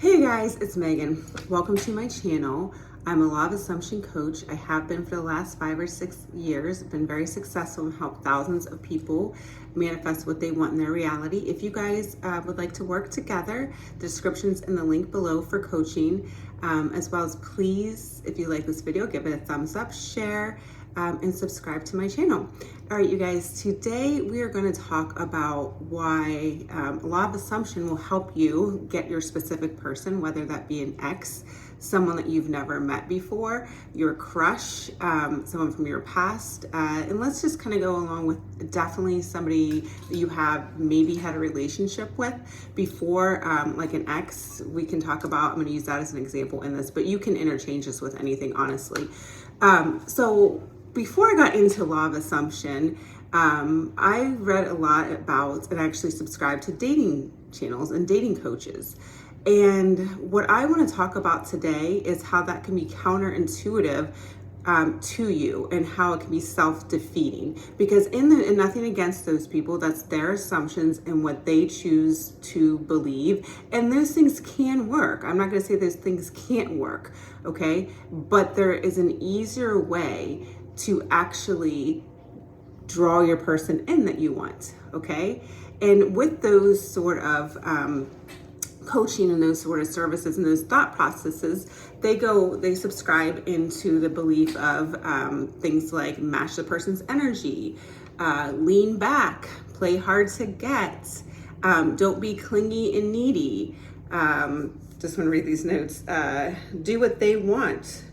Hey guys, it's Megan. Welcome to my channel. I'm a law of assumption coach. I have been for the last 5 or 6 years. I've been very successful and helped thousands of people manifest what they want in their reality. If you guys would like to work together, the description's in the link below for coaching, as well as please, if you like this video, give it a thumbs up, share, and subscribe to my channel. All right, you guys, today we are going to talk about why law of assumption will help you get your specific person, whether that be an ex, someone that you've never met before, your crush, someone from your past, and let's just kind of go along with definitely somebody that you have maybe had a relationship with before, like an ex. We can talk about, I'm going to use that as an example in this, but you can interchange this with anything, honestly. So before I got into law of assumption, I read a lot about and actually subscribed to dating channels and dating coaches. And what I want to talk about today is how that can be counterintuitive to you and how it can be self-defeating. Because and nothing against those people, that's their assumptions and what they choose to believe. And those things can work. I'm not going to say those things can't work, okay? But there is an easier way to actually draw your person in that you want, okay? And with those sort of coaching and those sort of services and those thought processes, they subscribe into the belief of things like match the person's energy, lean back, play hard to get, don't be clingy and needy. Just want to read these notes. Do what they want.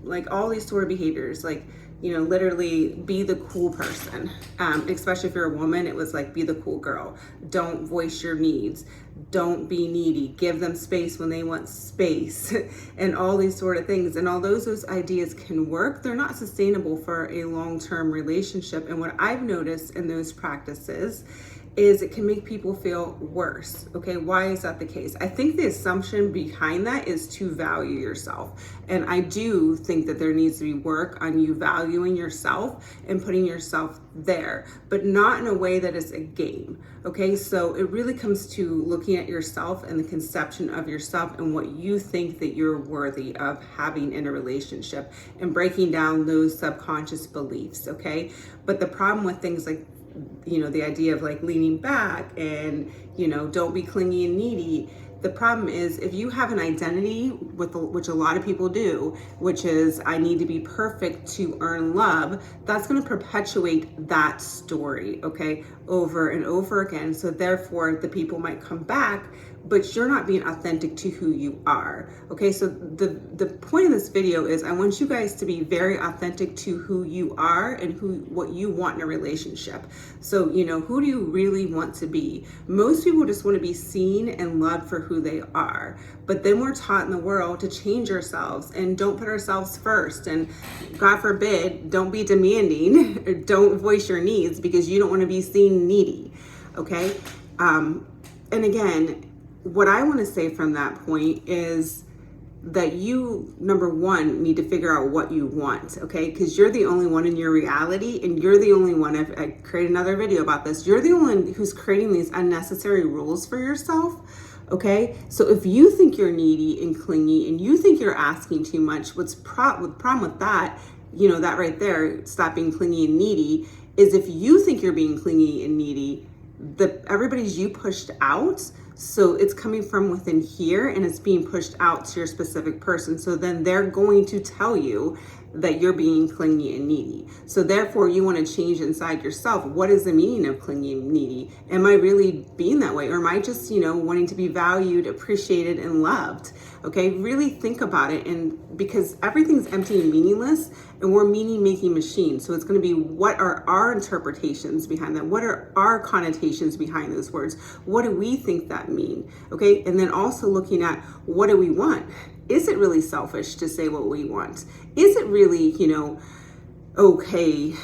Like all these sort of behaviors, like, you know, literally be the cool person. Especially if you're a woman, it was like, be the cool girl. Don't voice your needs. Don't be needy. Give them space when they want space and all these sort of things. And although those ideas can work, they're not sustainable for a long-term relationship. And what I've noticed in those practices is it can make people feel worse. Okay, why is that the case? I think the assumption behind that is to value yourself. And I do think that there needs to be work on you valuing yourself and putting yourself there, but not in a way that is a game. Okay, so it really comes to looking at yourself and the conception of yourself and what you think that you're worthy of having in a relationship and breaking down those subconscious beliefs. Okay, but the problem with things like, you know, the idea of like leaning back and, you know, don't be clingy and needy. The problem is if you have an identity which a lot of people do, which is I need to be perfect to earn love, that's going to perpetuate that story, okay, over and over again. So therefore the people might come back, but you're not being authentic to who you are. Okay, so the point of this video is I want you guys to be very authentic to who you are and what you want in a relationship. So, you know, who do you really want to be? Most people just want to be seen and loved for who they are. But then we're taught in the world to change ourselves and don't put ourselves first. And God forbid, don't be demanding or don't voice your needs because you don't want to be seen needy. Okay, and again, what I want to say from that point is that you, number one, need to figure out what you want, okay? Because you're the only one in your reality, and you're the only one, I create another video about this, you're the only one who's creating these unnecessary rules for yourself, okay? So if you think you're needy and clingy, and you think you're asking too much, the problem with that, you know, that right there, stop being clingy and needy, is if you think you're being clingy and needy, everybody's you pushed out. So it's coming from within here and it's being pushed out to your specific person. So then they're going to tell you that you're being clingy and needy. So therefore you want to change inside yourself. What is the meaning of clingy and needy? Am I really being that way? Or am I just, you know, wanting to be valued, appreciated, and loved? Okay, really think about it. And because everything's empty and meaningless and we're meaning making machines. So it's going to be, what are our interpretations behind that? What are our connotations behind those words? What do we think that mean? Okay, and then also looking at, what do we want? Is it really selfish to say what we want? Is it really, you know, okay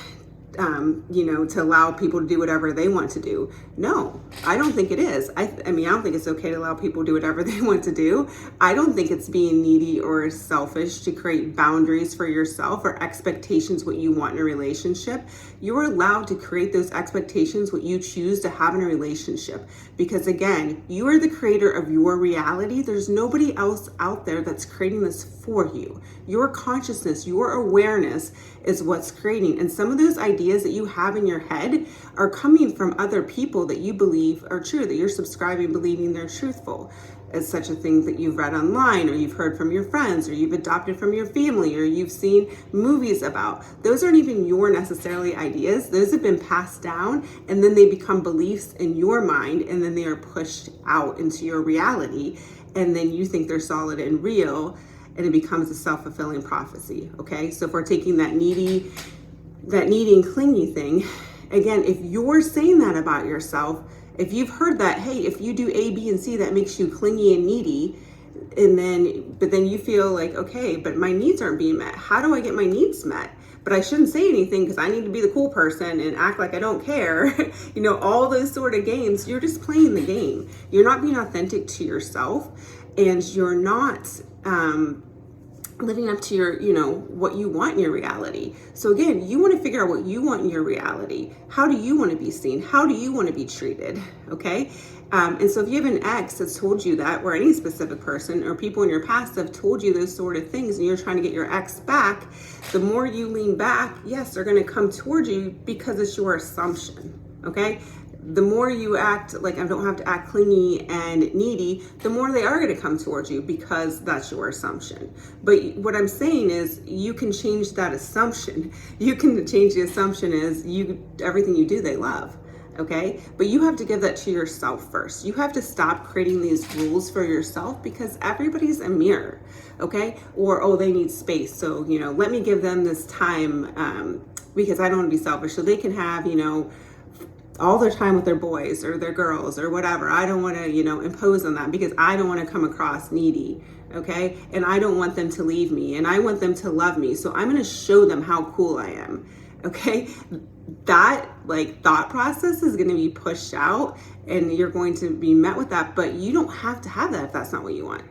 to allow people to do whatever they want to do. No, I don't think it is. I mean, I don't think it's okay to allow people to do whatever they want to do. I don't think it's being needy or selfish to create boundaries for yourself or expectations, what you want in a relationship. You're allowed to create those expectations, what you choose to have in a relationship. Because again, you are the creator of your reality. There's nobody else out there that's creating this for you. Your consciousness, your awareness is what's creating. And some of those ideas that you have in your head are coming from other people that you believe are true, that you're subscribing, believing they're truthful. As such a thing that you've read online, or you've heard from your friends, or you've adopted from your family, or you've seen movies about. Those aren't even your necessarily ideas. Those have been passed down, and then they become beliefs in your mind, and then they are pushed out into your reality, and then you think they're solid and real, and it becomes a self-fulfilling prophecy. Okay, so if we're taking that needy and clingy thing, again, if you're saying that about yourself, if you've heard that, hey, if you do A, B, and C, that makes you clingy and needy, but then you feel like, okay, but my needs aren't being met. How do I get my needs met? But I shouldn't say anything because I need to be the cool person and act like I don't care. All those sort of games, you're just playing the game. You're not being authentic to yourself, and you're not living up to your, what you want in your reality. So again, you want to figure out what you want in your reality. How do you want to be seen? How do you want to be treated? Okay. And so if you have an ex that's told you that, or any specific person or people in your past have told you those sort of things, and you're trying to get your ex back, the more you lean back, yes, they're going to come towards you because it's your assumption. Okay. The more you act like I don't have to act clingy and needy, the more they are going to come towards you because that's your assumption. But what I'm saying is you can change that assumption. You can change the assumption is everything you do, they love. Okay. But you have to give that to yourself first. You have to stop creating these rules for yourself because everybody's a mirror. Okay. Or, oh, they need space. So, let me give them this time because I don't want to be selfish. So they can have, all their time with their boys or their girls or whatever. I don't want to, impose on them because I don't want to come across needy. Okay. And I don't want them to leave me and I want them to love me. So I'm going to show them how cool I am. Okay. That thought process is going to be pushed out and you're going to be met with that, but you don't have to have that if that's not what you want.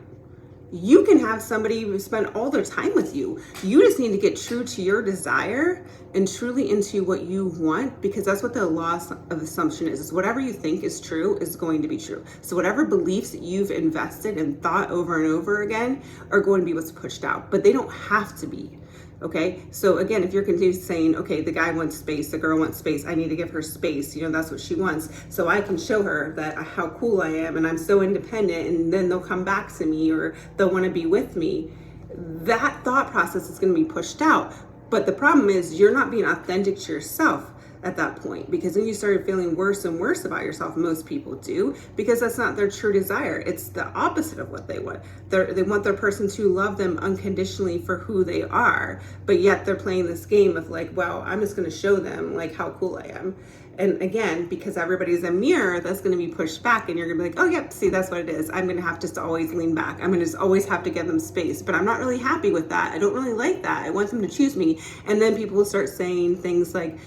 You can have somebody spend all their time with you. You just need to get true to your desire and truly into what you want, because that's what the law of assumption is whatever you think is true is going to be true. So whatever beliefs that you've invested and thought over and over again are going to be what's pushed out, but they don't have to be. Okay. So again, if you're continuing saying, okay, the guy wants space, the girl wants space, I need to give her space, that's what she wants. So I can show her that how cool I am and I'm so independent, and then they'll come back to me or they'll want to be with me. That thought process is going to be pushed out. But the problem is you're not being authentic to yourself at that point, because then you started feeling worse and worse about yourself. Most people do, because that's not their true desire. It's the opposite of what they want. They want their person to love them unconditionally for who they are, but yet they're playing this game of well, I'm just going to show them how cool I am. And again, because everybody's a mirror, that's going to be pushed back, and you're going to be like, oh, yep, see, that's what it is. I'm going to have to always lean back. I'm going to just always have to give them space, but I'm not really happy with that. I don't really like that. I want them to choose me. And then people will start saying things like,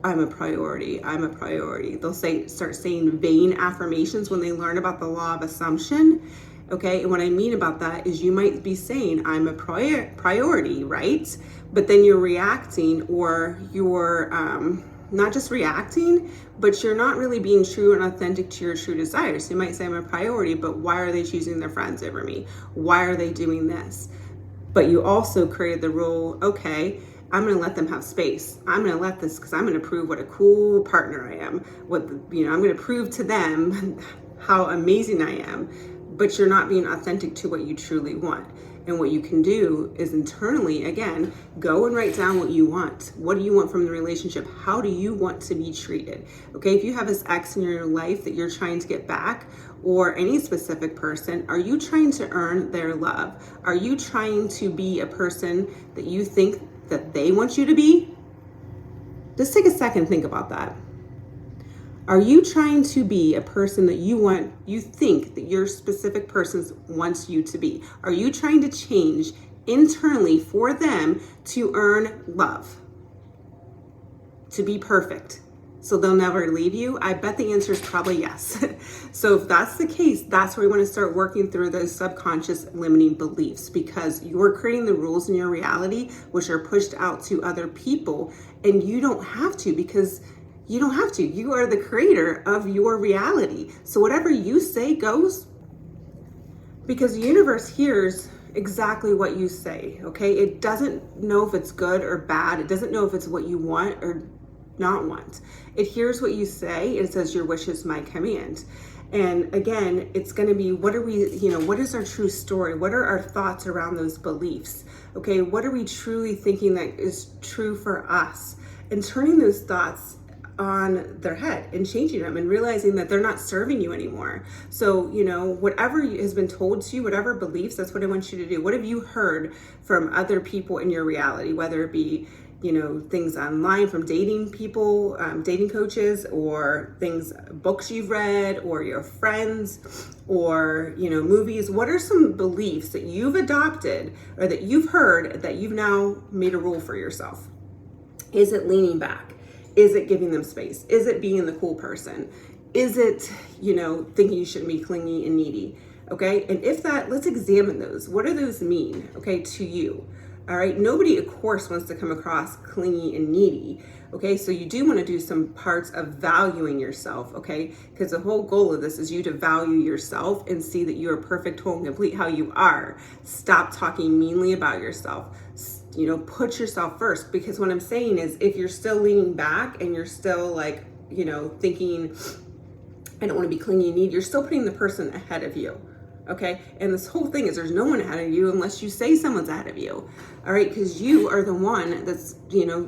I'm a priority. I'm a priority. They'll start saying vain affirmations when they learn about the law of assumption. Okay. And what I mean about that is you might be saying I'm a priority, right? But then you're reacting, or you're not just reacting, but you're not really being true and authentic to your true desires. You might say I'm a priority, but why are they choosing their friends over me? Why are they doing this? But you also created the rule, okay, I'm going to let them have space. I'm going to let this, because I'm going to prove what a cool partner I am. I'm going to prove to them how amazing I am. But you're not being authentic to what you truly want. And what you can do is internally, again, go and write down what you want. What do you want from the relationship? How do you want to be treated? Okay, if you have this ex in your life that you're trying to get back, or any specific person, are you trying to earn their love? Are you trying to be a person that you think that they want you to be? Just take a second, think about that. Are you trying to be a person that you think that your specific person wants you to be? Are you trying to change internally for them to earn love? to be perfect, so they'll never leave you? I bet the answer is probably yes. So if that's the case, that's where you want to start working through those subconscious limiting beliefs, because you're creating the rules in your reality, which are pushed out to other people, and you don't have to, because you don't have to. You are the creator of your reality. So whatever you say goes, because the universe hears exactly what you say, okay? It doesn't know if it's good or bad. It doesn't know if it's what you want or not want. It hears what you say. It says, your wish is my command. And again, it's going to be, what are we, what is our true story? What are our thoughts around those beliefs? Okay, what are we truly thinking that is true for us? And turning those thoughts on their head and changing them and realizing that they're not serving you anymore. So, whatever has been told to you, whatever beliefs, that's what I want you to do. What have you heard from other people in your reality, whether it be things online from dating people, dating coaches, or books you've read, or your friends, or, movies? What are some beliefs that you've adopted or that you've heard that you've now made a rule for yourself? Is it leaning back? Is it giving them space? Is it being the cool person? Is it, thinking you shouldn't be clingy and needy? Okay. And if that, let's examine those. What do those mean? Okay. To you. All right. Nobody, of course, wants to come across clingy and needy. Okay. So you do want to do some parts of valuing yourself. Okay. Because the whole goal of this is you to value yourself and see that you are perfect, whole, and complete how you are. Stop talking meanly about yourself. Put yourself first, because what I'm saying is, if you're still leaning back and you're still thinking, I don't want to be clingy and needy, you're still putting the person ahead of you. Okay. And this whole thing is, there's no one ahead of you unless you say someone's ahead of you. All right. Because you are the one that's,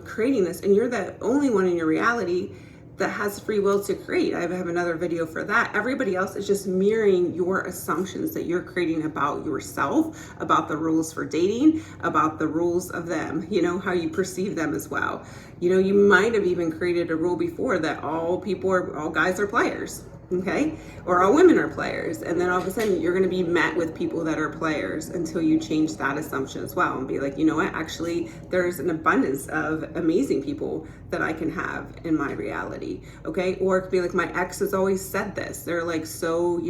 creating this, and you're the only one in your reality that has free will to create. I have another video for that. Everybody else is just mirroring your assumptions that you're creating about yourself, about the rules for dating, about the rules of them, how you perceive them as well. You might have even created a rule before that all guys are players. Okay. Or all women are players. And then all of a sudden you're going to be met with people that are players until you change that assumption as well and be like, you know what, actually there's an abundance of amazing people that I can have in my reality. Okay. Or it could be like, my ex has always said this. They're like, so,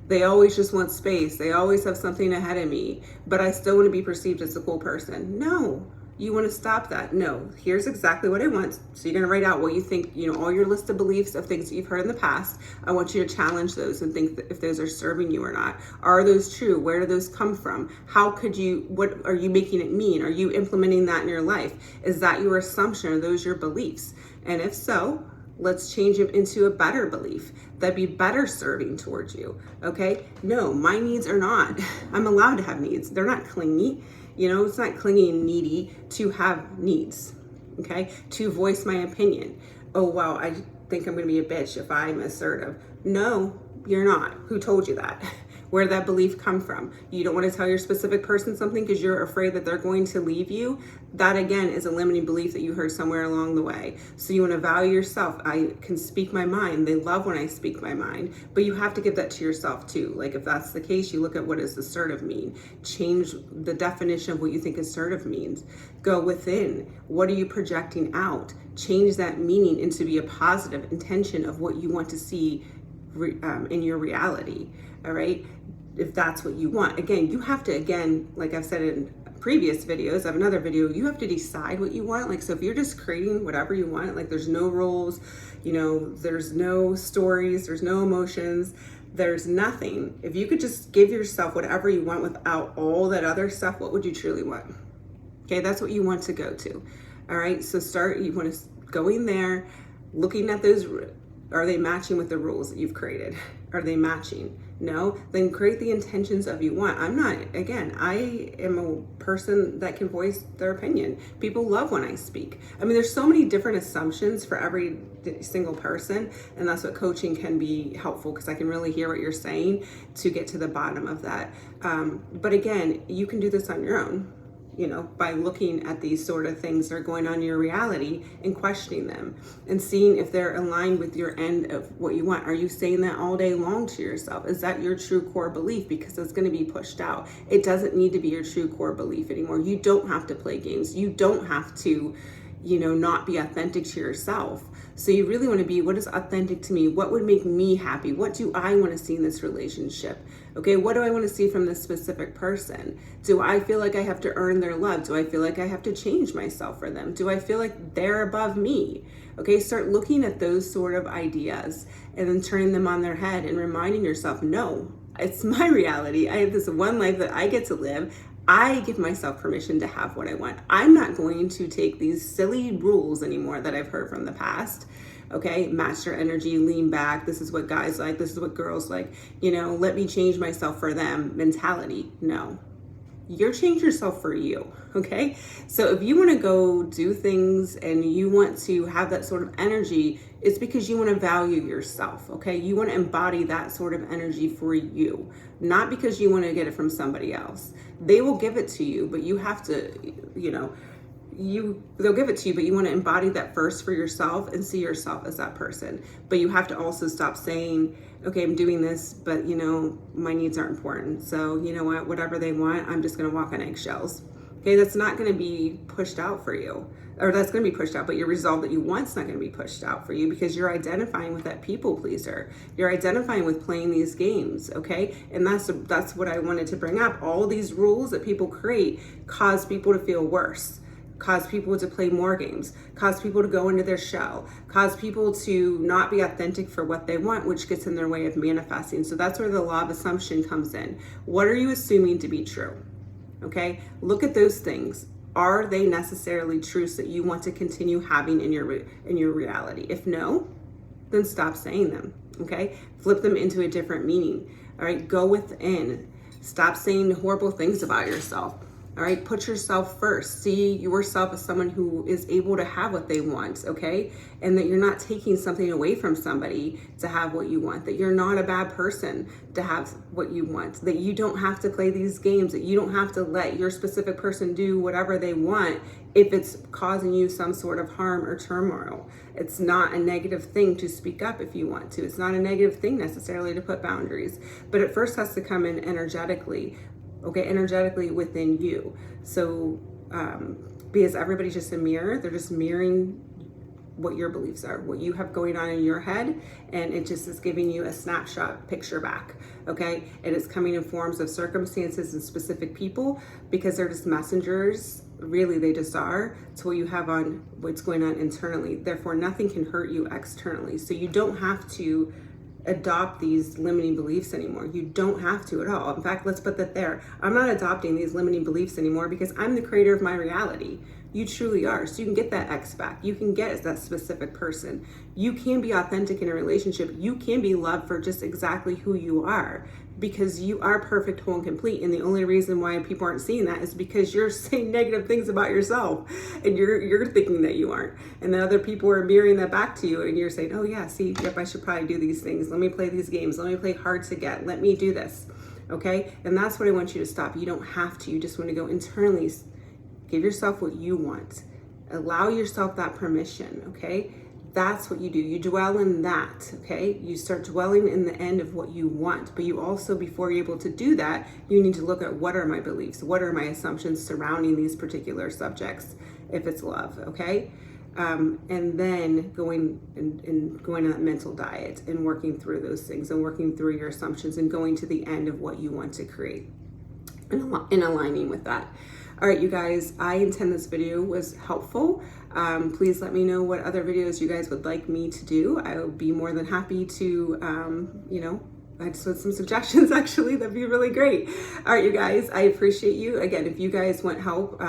they always just want space. They always have something ahead of me, but I still want to be perceived as a cool person. No. You want to stop that. No, here's exactly what I want. So you're going to write out what you think, all your list of beliefs of things that you've heard in the past. I want you to challenge those and think if those are serving you or not. Are those true? Where do those come from? What are you making it mean? Are you implementing that in your life? Is that your assumption? Are those your beliefs? And if so, let's change them into a better belief that'd be better serving towards you. Okay. No, my needs are not. I'm allowed to have needs. They're not clingy. It's not clingy and needy to have needs, okay? To voice my opinion. Oh, wow, I think I'm going to be a bitch if I'm assertive. No, you're not. Who told you that? Where did that belief come from? You don't want to tell your specific person something because you're afraid that they're going to leave you. That, again, is a limiting belief that you heard somewhere along the way. So you want to value yourself. I can speak my mind. They love when I speak my mind. But you have to give that to yourself too. Like, if that's the case, you look at what does assertive mean. Change the definition of what you think assertive means. Go within. What are you projecting out? Change that meaning into be a positive intention of what you want to see in your reality. All right. If that's what you want. Again, you have to, like I've said in previous videos, I have another video, you have to decide what you want. Like, so if you're just creating whatever you want, like there's no rules, there's no stories, there's no emotions, there's nothing. If you could just give yourself whatever you want without all that other stuff, what would you truly want? Okay. That's what you want to go to. All right. So you want to go in there, looking at those. Are they matching with the rules that you've created? Are they matching? No? Then create the intentions of you want. I am a person that can voice their opinion. People love when I speak. There's so many different assumptions for every single person, and that's what coaching can be helpful, because I can really hear what you're saying to get to the bottom of that. But again, you can do this on your own. By looking at these sort of things that are going on in your reality and questioning them and seeing if they're aligned with your end of what you want. Are you saying that all day long to yourself? Is that your true core belief? Because it's going to be pushed out. It doesn't need to be your true core belief anymore. You don't have to play games. You don't have to, not be authentic to yourself. So you really want to be, what is authentic to me? What would make me happy? What do I want to see in this relationship? Okay, what do I want to see from this specific person? Do I feel like I have to earn their love? Do I feel like I have to change myself for them? Do I feel like they're above me? Okay, start looking at those sort of ideas and then turning them on their head and reminding yourself, no, it's my reality. I have this one life that I get to live. I give myself permission to have what I want. I'm not going to take these silly rules anymore that I've heard from the past. Okay, match your energy, lean back. This is what guys like. This is what girls like. Let me change myself for them mentality. No, you're change yourself for you. Okay, so if you want to go do things and you want to have that sort of energy, it's because you want to value yourself. Okay, you want to embody that sort of energy for you, not because you want to get it from somebody else. They will give it to you, but you have to, they'll give it to you, but you want to embody that first for yourself and see yourself as that person. But you have to also stop saying, okay, I'm doing this, but my needs aren't important. So you know what, whatever they want, I'm just going to walk on eggshells. Okay, that's not going to be pushed out for you, or that's going to be pushed out, but your resolve that you want is not going to be pushed out for you because you're identifying with that people pleaser. You're identifying with playing these games, okay? And that's what I wanted to bring up. All these rules that people create cause people to feel worse, cause people to play more games, cause people to go into their shell, cause people to not be authentic for what they want, which gets in their way of manifesting. So that's where the law of assumption comes in. What are you assuming to be true? Okay, look at those things. Are they necessarily truths that you want to continue having in your reality? If no, then stop saying them. Okay, flip them into a different meaning. All right, go within. Stop saying horrible things about yourself. All right, put yourself first. See yourself as someone who is able to have what they want, okay? And that you're not taking something away from somebody to have what you want, that you're not a bad person to have what you want, that you don't have to play these games, that you don't have to let your specific person do whatever they want if it's causing you some sort of harm or turmoil. It's not a negative thing to speak up if you want to. It's not a negative thing necessarily to put boundaries, but it first has to come in energetically. Okay, energetically within you. So because everybody's just a mirror, they're just mirroring what your beliefs are, what you have going on in your head, and it just is giving you a snapshot picture back. Okay, and it's coming in forms of circumstances and specific people because they're just messengers. Really, they just are to what you have on what's going on internally. Therefore, nothing can hurt you externally. So you don't have to adopt these limiting beliefs anymore. You don't have to at all. In fact, let's put that there. I'm not adopting these limiting beliefs anymore because I'm the creator of my reality. You truly are. So you can get that X back. You can get that specific person. You can be authentic in a relationship. You can be loved for just exactly who you are because you are perfect, whole, and complete. And the only reason why people aren't seeing that is because you're saying negative things about yourself and you're thinking that you aren't. And then other people are mirroring that back to you and you're saying, oh yeah, see, yep, I should probably do these things. Let me play these games. Let me play hard to get. Let me do this. Okay? And that's what I want you to stop. You don't have to. You just want to go internally. Give yourself what you want. Allow yourself that permission, okay? That's what you do. You dwell in that, okay? You start dwelling in the end of what you want. But you also, before you're able to do that, you need to look at what are my beliefs? What are my assumptions surrounding these particular subjects, if it's love, okay? And then going on that mental diet and working through those things and working through your assumptions and going to the end of what you want to create and aligning with that. All right, you guys, I intend this video was helpful. Please let me know what other videos you guys would like me to do. I would be more than happy to, I just want some suggestions actually, that'd be really great. All right, you guys, I appreciate you. Again, if you guys want help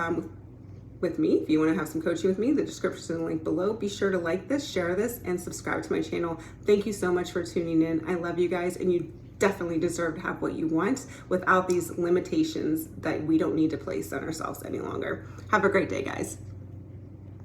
with me, if you want to have some coaching with me, the description is linked below. Be sure to like this, share this, and subscribe to my channel. Thank you so much for tuning in. I love you guys, and you definitely deserve to have what you want without these limitations that we don't need to place on ourselves any longer. Have a great day, guys.